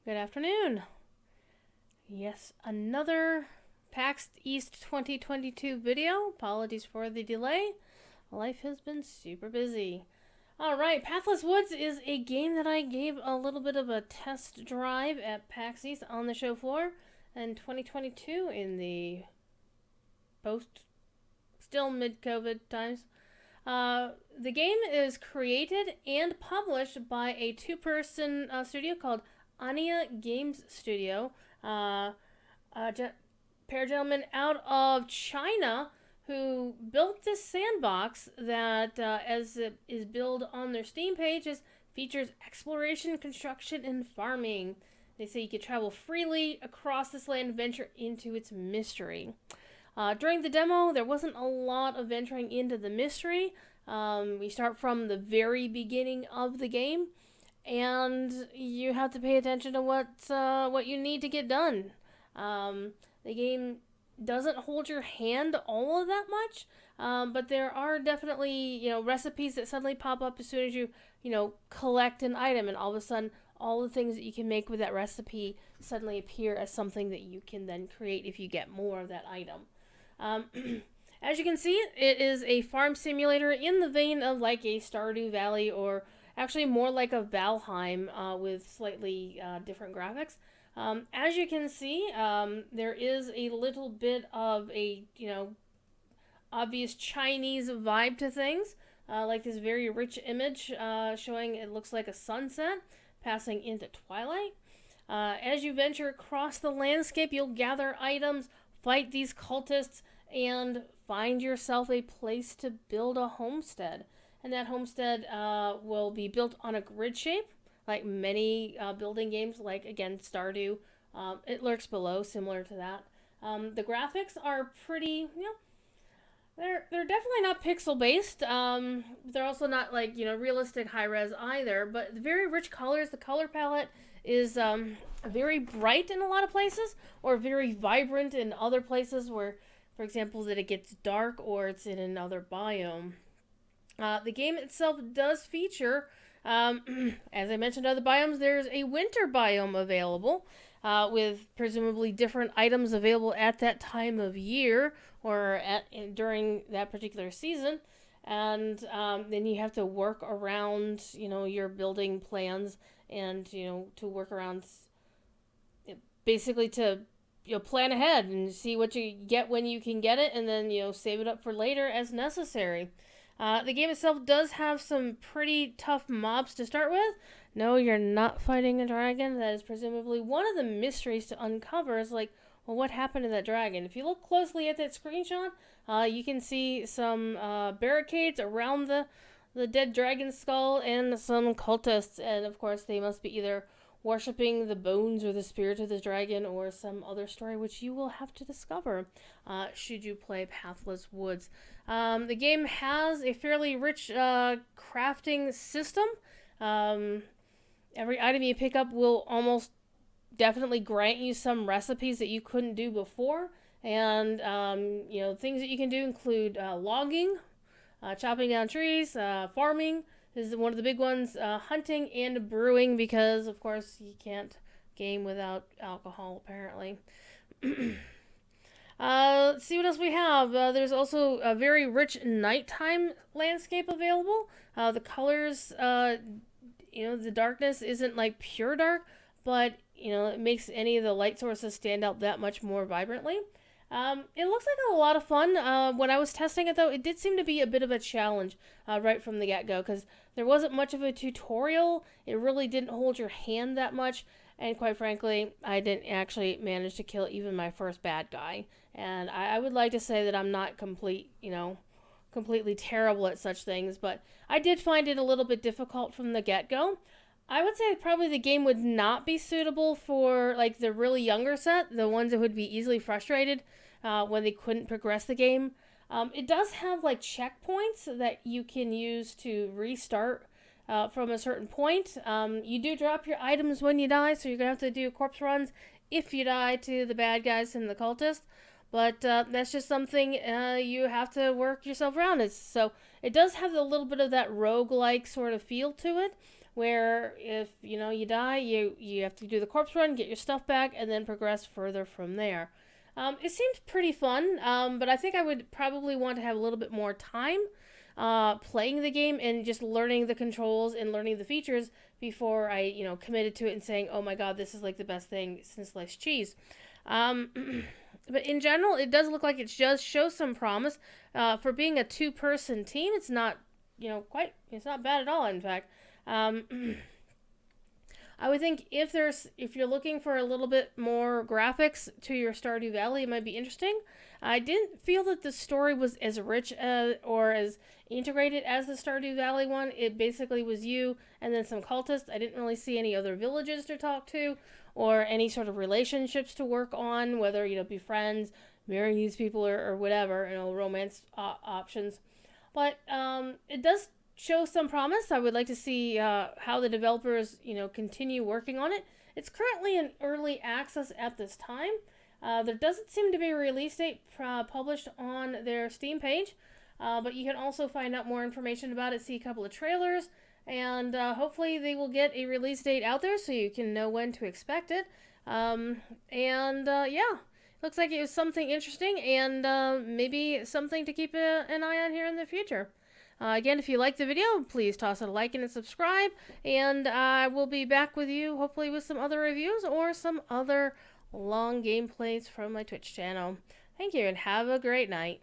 Good afternoon. Yes, another PAX East 2022 video. Apologies for the delay. Life has been super busy. Alright, Pathless Woods is a game that I gave a little bit of a test drive at PAX East on the show floor in 2022 in the post, still mid-COVID times. The game is created and published by a two-person studio called Aniya Games Studio. Pair of gentlemen out of China who built this sandbox that, as it is billed on their Steam page, features exploration, construction, and farming. They say you can travel freely across this land and venture into its mystery. During the demo, there wasn't a lot of venturing into the mystery. We start from the very beginning of the game, and you have to pay attention to what you need to get done. The game doesn't hold your hand all of that much, but there are definitely recipes that suddenly pop up as soon as you collect an item, and all of a sudden all the things that you can make with that recipe suddenly appear as something that you can then create if you get more of that item. As you can see, it is a farm simulator in the vein of like a Stardew Valley, or actually more like a Valheim with slightly different graphics. As you can see, there is a little bit of a obvious Chinese vibe to things, like this very rich image showing it looks like a sunset passing into twilight. As you venture across the landscape, you'll gather items, fight these cultists, and find yourself a place to build a homestead. And that homestead will be built on a grid shape, like many building games, like again Stardew. It lurks below, similar to that. The graphics are pretty, they're definitely not pixel based. They're also not like realistic high res either. But the very rich colors. The color palette is very bright in a lot of places, or very vibrant in other places where, for example, that it gets dark or it's in another biome. The game itself does feature, as I mentioned, other biomes. There's a winter biome available, with presumably different items available at that time of year or during that particular season. And then you have to work around, your building plans, and to work around, basically to plan ahead and see what you get when you can get it, and then save it up for later as necessary. The game itself does have some pretty tough mobs to start with. No, you're not fighting a dragon. That is presumably one of the mysteries to uncover. Is like, well, what happened to that dragon? If you look closely at that screenshot, you can see some barricades around the dead dragon skull and some cultists, and of course they must be either worshipping the bones or the spirit of the dragon, or some other story which you will have to discover should you play Pathless Woods. The game has a fairly rich crafting system. Every item you pick up will almost definitely grant you some recipes that you couldn't do before. And, things that you can do include logging, chopping down trees, farming is one of the big ones, hunting and brewing, because, of course, you can't game without alcohol, apparently. Let's see what else we have. There's also a very rich nighttime landscape available. The colors, the darkness isn't like pure dark, but it makes any of the light sources stand out that much more vibrantly. It looks like a lot of fun. When I was testing it, though, it did seem to be a bit of a challenge right from the get-go, because there wasn't much of a tutorial. It really didn't hold your hand that much, and quite frankly, I didn't actually manage to kill even my first bad guy. And I would like to say that I'm not completely terrible at such things, but I did find it a little bit difficult from the get-go. I would say probably the game would not be suitable for like the really younger set, the ones that would be easily frustrated when they couldn't progress the game. It does have like checkpoints that you can use to restart from a certain point. You do drop your items when you die, so you're gonna have to do corpse runs if you die to the bad guys and the cultists. But that's just something you have to work yourself around. So it does have a little bit of that roguelike sort of feel to it. where if you die, you have to do the corpse run, get your stuff back, and then progress further from there. It seems pretty fun, but I think I would probably want to have a little bit more time playing the game and just learning the controls and learning the features before I, committed to it and saying, oh my god, this is like the best thing since sliced cheese. But in general, it does look like it does show some promise. For being a two-person team, it's not, it's not bad at all, in fact. I would think if you're looking for a little bit more graphics to your Stardew Valley, it might be interesting. I didn't feel that the story was as rich or as integrated as the Stardew Valley one. It basically was you and then some cultists. I didn't really see any other villages to talk to or any sort of relationships to work on, whether be friends, marrying these people, or whatever, romance options. But it does show some promise. I would like to see how the developers, continue working on it. It's currently in early access at this time. There doesn't seem to be a release date published on their Steam page, but you can also find out more information about it, see a couple of trailers, and hopefully they will get a release date out there so you can know when to expect it. Yeah, looks like it was something interesting and maybe something to keep an eye on here in the future. Again, if you liked the video, please toss it a like and a subscribe, and I will be back with you hopefully with some other reviews or some other long gameplays from my Twitch channel. Thank you and have a great night.